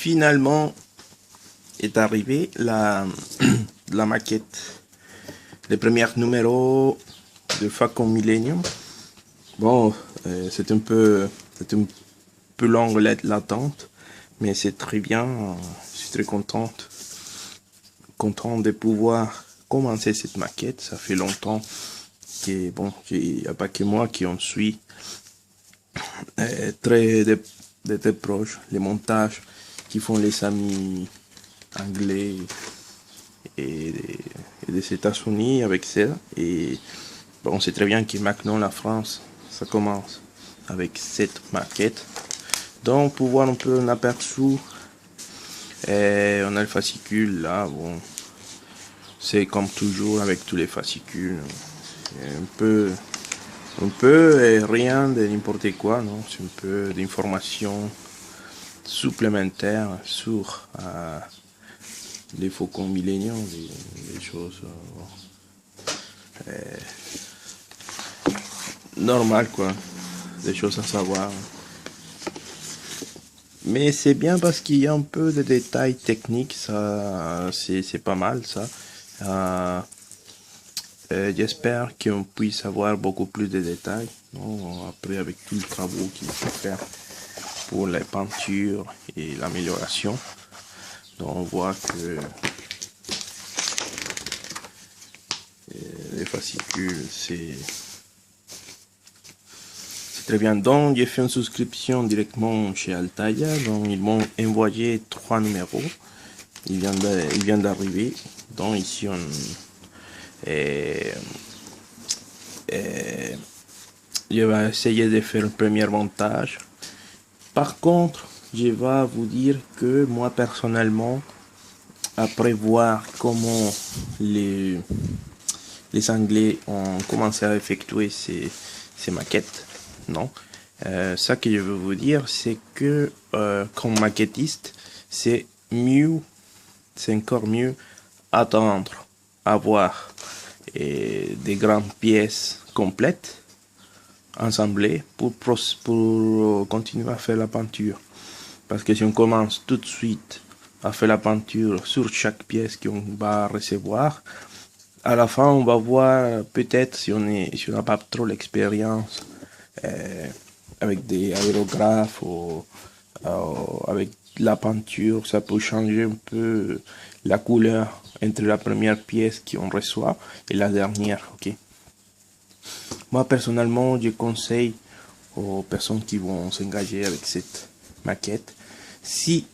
finalement est arrivée la maquette, les premiers numéros de Falcon Millennium. Bon, c'est un peu long l'attente, mais c'est très bien. Je suis très content de pouvoir commencer cette maquette. Ça fait longtemps que bon, il n'y a pas que moi qui en suis très proche. Les montages qui font les amis anglais et des États-Unis avec ça. Et bon, c'est très bien que maintenant la France, ça commence avec cette maquette. Donc, pour voir un peu un aperçu, on a le fascicule là. Bon, c'est comme toujours avec tous les fascicules, un peu et rien de n'importe quoi, non? C'est un peu d'informations supplémentaires sur les Faucons Millennium, des choses normales, quoi, des choses à savoir. Mais c'est bien parce qu'il y a un peu de détails techniques, ça, c'est pas mal, ça. J'espère qu'on puisse avoir beaucoup plus de détails, non? Après, avec tout le travail qu'il faut faire pour les peintures et l'amélioration. Donc on voit que les fascicules, c'est très bien. Donc j'ai fait une souscription directement chez Altaïa. Donc ils m'ont envoyé 3 numéros. Il vient d'arriver. Donc ici je vais essayer de faire le premier montage. Par contre, je vais vous dire que moi personnellement, après voir comment les Anglais ont commencé à effectuer ces maquettes, non, ça que je veux vous dire, c'est que comme maquettiste, c'est encore mieux attendre avoir des grandes pièces complètes ensemblées pour continuer à faire la peinture. Parce que si on commence tout de suite à faire la peinture sur chaque pièce qu'on va recevoir, à la fin on va voir peut-être si on n'a pas trop l'expérience avec des aérographes ou avec la peinture, ça peut changer un peu la couleur entre la première pièce qu'on reçoit et la dernière, ok? Moi personnellement, je conseille aux personnes qui vont s'engager avec cette maquette, si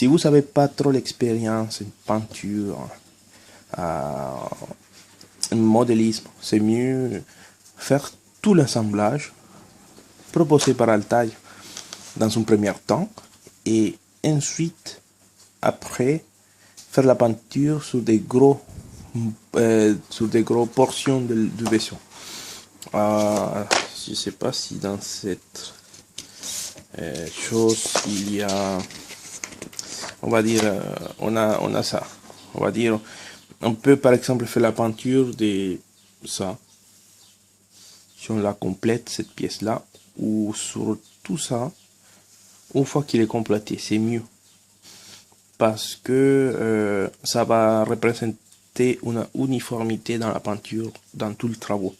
vous n'avez pas trop l'expérience en peinture, en modélisme, c'est mieux faire tout l'assemblage proposé par Altaïa dans un premier temps et ensuite, après, faire la peinture sur des gros portions du vaisseau. Je sais pas si dans cette chose il y a, on va dire, on a ça. On va dire, on peut par exemple faire la peinture de ça, si on la complète cette pièce là, ou sur tout ça. Une fois qu'il est complété, c'est mieux parce que ça va représenter une uniformité dans la peinture, dans tout le travail.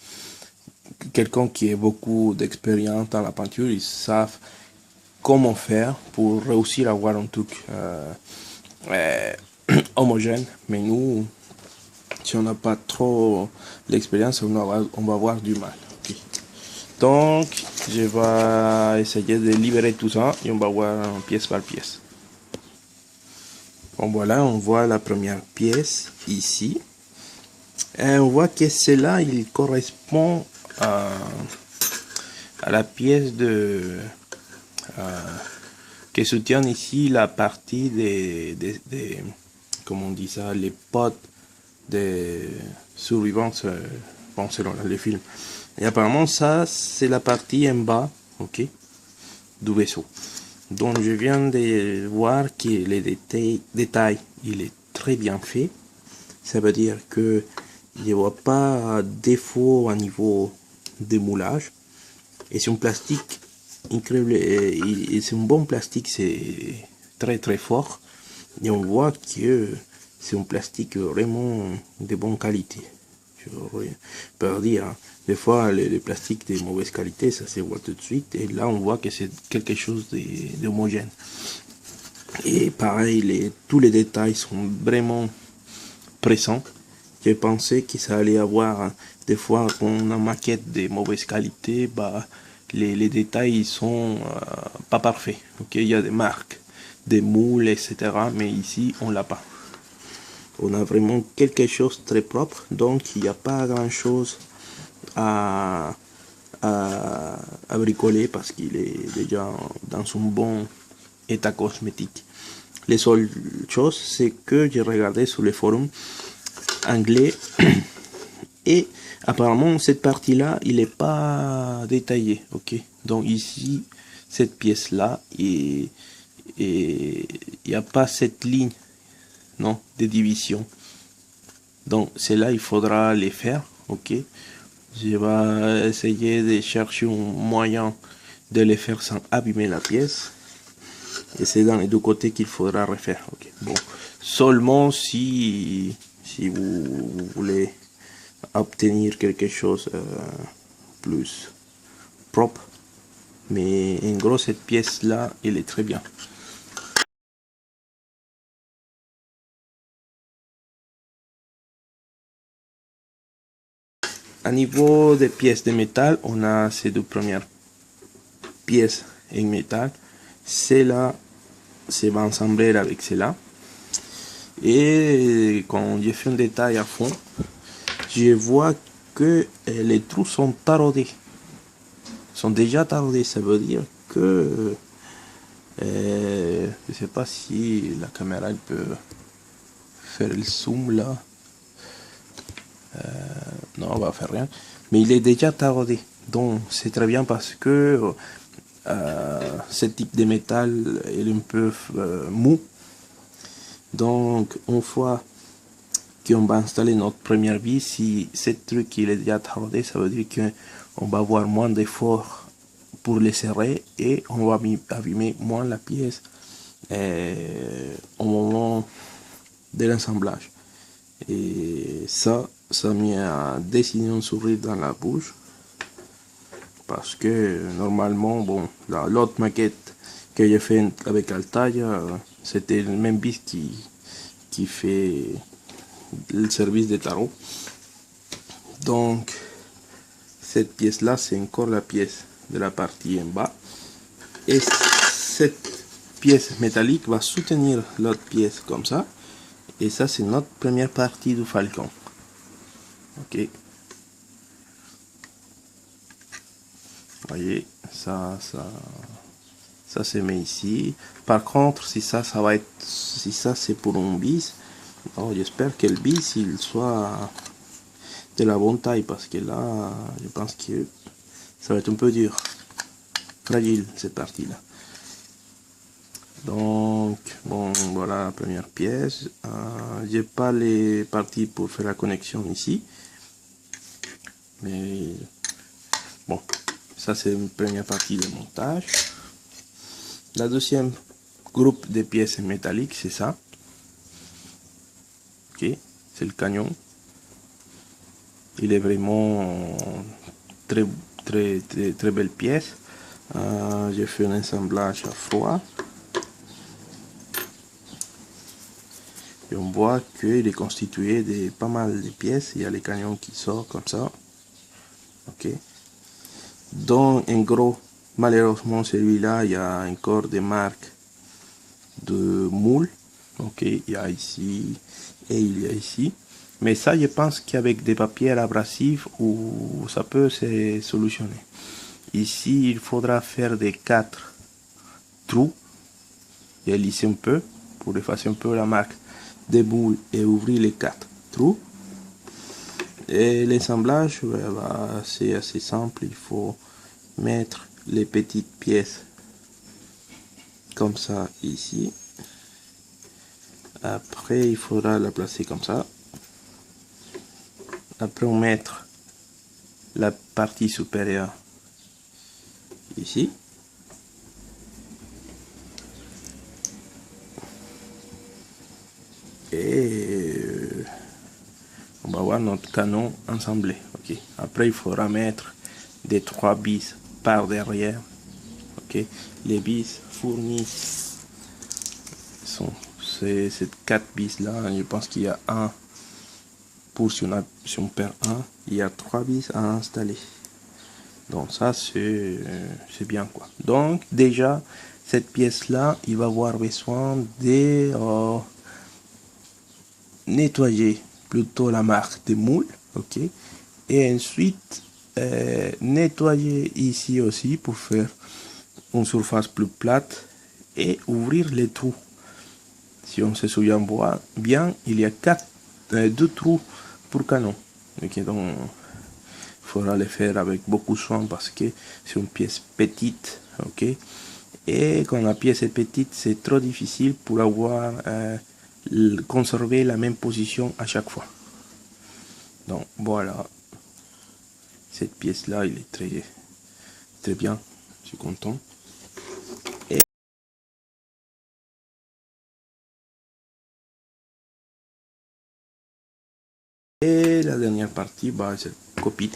Quelqu'un qui a beaucoup d'expérience dans la peinture, ils savent comment faire pour réussir à avoir un truc homogène. Mais nous, si on n'a pas trop l'expérience, on va avoir du mal. Okay. Donc, je vais essayer de libérer tout ça et on va voir pièce par pièce. Bon, voilà, on voit la première pièce ici. Et on voit que celle-là, il correspond à la pièce qui soutient ici la partie des comment on dit ça, les potes de survivance, bon, selon les films. Et apparemment, ça, c'est la partie en bas, ok, du vaisseau. Donc, je viens de voir que les détails, il est très bien fait. Ça veut dire que je ne vois pas défaut au niveau de moulage. Et c'est un plastique incroyable. Et c'est un bon plastique, c'est très fort. Et on voit que c'est un plastique vraiment de bonne qualité. Je peux dire, hein. Des fois, les plastiques de mauvaise qualité, ça se voit tout de suite. Et là, on voit que c'est quelque chose d'homogène. Et pareil, tous les détails sont vraiment pressants. J'ai pensé que ça allait avoir, des fois, quand on a maquette de mauvaise qualité, bah, les détails sont pas parfaits. Okay? Il y a des marques, des moules, etc. Mais ici, on l'a pas. On a vraiment quelque chose de très propre, donc il n'y a pas grand chose à bricoler parce qu'il est déjà dans un bon état cosmétique. Les seules choses, c'est que j'ai regardé sur les forums anglais et apparemment cette partie-là, il n'est pas détaillé. Ok, donc ici, cette pièce-là, et il n'y a pas cette ligne, non, de division. Donc c'est là il faudra les faire. Ok, je vais essayer de chercher un moyen de les faire sans abîmer la pièce. Et c'est dans les deux côtés qu'il faudra refaire. Okay. Bon, seulement si vous voulez obtenir quelque chose plus propre. Mais en gros, cette pièce-là, elle est très bien. À niveau des pièces de métal, on a ces deux premières pièces en métal. Celle-là, c'est va ensembler avec celle-là. Et quand j'ai fait un détail à fond, je vois que les trous sont taraudés. Sont déjà taraudés, ça veut dire que je sais pas si la caméra elle peut faire le zoom là. Non, on va faire rien. Mais il est déjà taraudé. Donc c'est très bien parce que ce type de métal est un peu mou. Donc une fois qu'on va installer notre première vis, si ce truc il est déjà taraudé, ça veut dire qu'on va avoir moins d'efforts pour les serrer et on va abîmer moins la pièce au moment de l'assemblage. Et ça m'a dessiné un sourire dans la bouche parce que normalement, bon, l'autre maquette que j'ai fait avec Altaïa, c'était le même vis qui fait le service de tarot. Donc cette pièce là, c'est encore la pièce de la partie en bas et cette pièce métallique va soutenir l'autre pièce comme ça. Et ça, c'est notre première partie du falcon. Ok. Voyez, ça se met ici. Par contre, si ça va être, si ça c'est pour un bis, oh, j'espère que le bis il soit de la bonne taille parce que là, je pense que ça va être un peu dur, fragile cette partie-là. Donc, bon, voilà la première pièce. J'ai pas les parties pour faire la connexion ici. Mais bon, ça c'est une première partie de montage. La deuxième groupe de pièces métalliques, c'est ça. Ok, c'est le canon. Il est vraiment très belle pièce. J'ai fait un assemblage à froid. Et on voit qu'il est constitué de pas mal de pièces. Il y a les canons qui sortent comme ça. Ok. Donc en gros, malheureusement celui-là, il y a encore des marques de moules. Ok, il y a ici et il y a ici. Mais ça, je pense qu'avec des papiers abrasifs, ça peut se solutionner. Ici, il faudra faire des 4 trous. Et lisser un peu pour effacer un peu la marque des boules et ouvrir les 4 trous. Et l'assemblage, c'est assez simple. Il faut mettre les petites pièces comme ça ici. Après, il faudra la placer comme ça. Après, on mettre la partie supérieure ici. notre canon ensemblé. Ok. Après, il faudra mettre des 3 vis par derrière. Ok. Les vis fournis sont ces 4 vis là. Je pense qu'il y a un pour si on perd un, il y a 3 vis à installer. Donc ça c'est bien quoi. Donc déjà cette pièce là, il va avoir besoin de nettoyer plutôt la marque des moules, ok, et ensuite nettoyer ici aussi pour faire une surface plus plate et ouvrir les trous. Si on se souvient bien, il y a 2 trous pour canon. Ok, donc il faudra les faire avec beaucoup de soin parce que c'est une pièce petite, ok. Et quand la pièce est petite, c'est trop difficile pour avoir conserver la même position à chaque fois. Donc voilà, cette pièce là, il est très bien, je suis content. Et la dernière partie, bah, c'est le cockpit.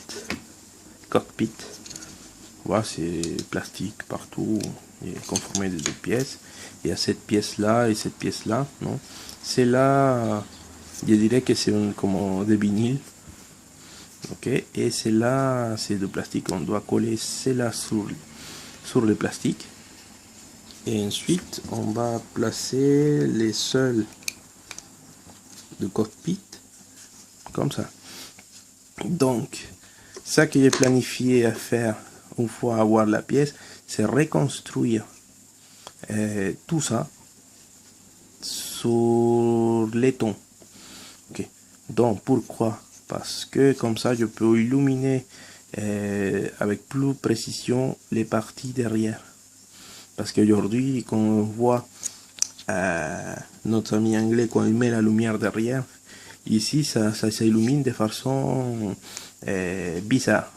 Voilà, c'est plastique partout, il est conformé de 2 pièces. Il y a cette pièce là et cette pièce là, non? C'est là, je dirais que c'est comme des vinyles. Ok, et c'est là, c'est de plastique, on doit coller cela sur le plastique. Et ensuite, on va placer les sols de cockpit, comme ça. Donc, ça que j'ai planifié à faire une fois avoir la pièce, c'est reconstruire tout ça sur les tons. Okay. Donc, pourquoi? Parce que comme ça, je peux illuminer avec plus précision les parties derrière. Parce qu'aujourd'hui, quand on voit notre ami anglais, quand il met la lumière derrière, ici, ça s'illumine de façon bizarre.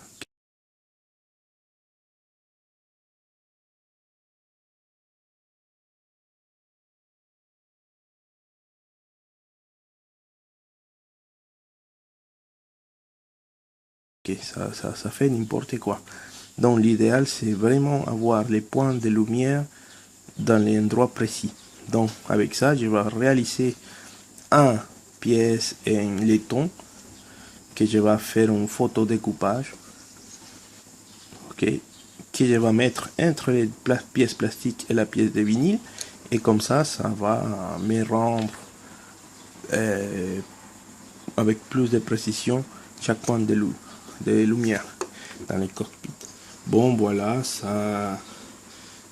Ça fait n'importe quoi. Donc l'idéal, c'est vraiment avoir les points de lumière dans les endroits précis. Donc avec ça, je vais réaliser un pièce en laiton que je vais faire une photo découpage, ok, que je vais mettre entre les pièces plastiques et la pièce de vinyle, et comme ça va me rendre avec plus de précision chaque point de lumière dans les cockpits. Bon voilà, ça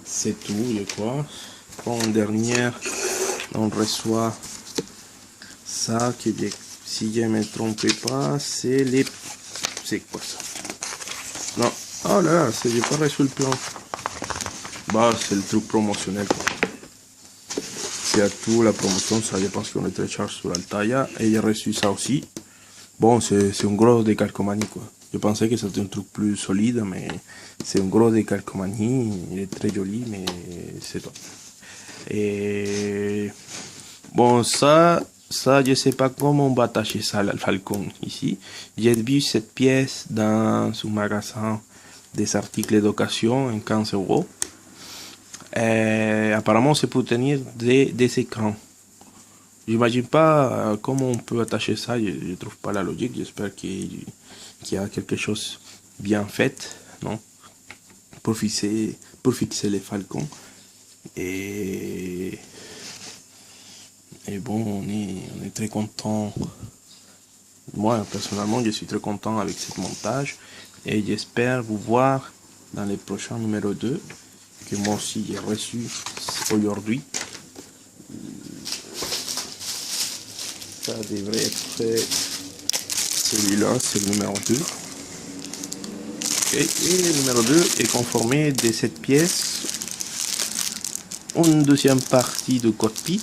c'est tout je crois. En dernière, on reçoit ça que si je me trompe pas, c'est les... C'est quoi ça? Non, oh là là, j'ai pas reçu le plan. Bah c'est le truc promotionnel quoi. C'est à tout la promotion, ça dépend si on le télécharge sur Altaïa. Et j'ai reçu ça aussi. Bon, c'est un gros décalcomanie quoi. Je pensais que c'était un truc plus solide, mais c'est un gros décalcomanie. Il est très joli, mais c'est tout. Et bon, ça, je sais pas comment on va attacher ça al Falcon ici. J'ai vu cette pièce dans un magasin des articles d'occasion en 15 €. Apparemment, c'est pour tenir des écrans. J'imagine pas comment on peut attacher ça, je trouve pas la logique. J'espère qu'il y a quelque chose bien fait, non? Pour fixer les falcons. Et bon, on est très content. Moi, personnellement, je suis très content avec ce montage. Et j'espère vous voir dans les prochains numéros 2, que moi aussi j'ai reçu aujourd'hui. Ça devrait être celui-là, c'est le numéro 2. Et le numéro 2 est conformé de cette pièce, une deuxième partie de cockpit,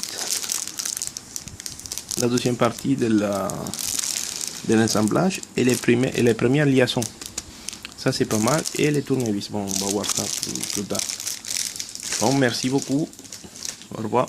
la deuxième partie de l'assemblage et les premières liaisons. Ça c'est pas mal. Et les tournevis, bon on va voir ça plus tard. Bon, merci beaucoup, au revoir.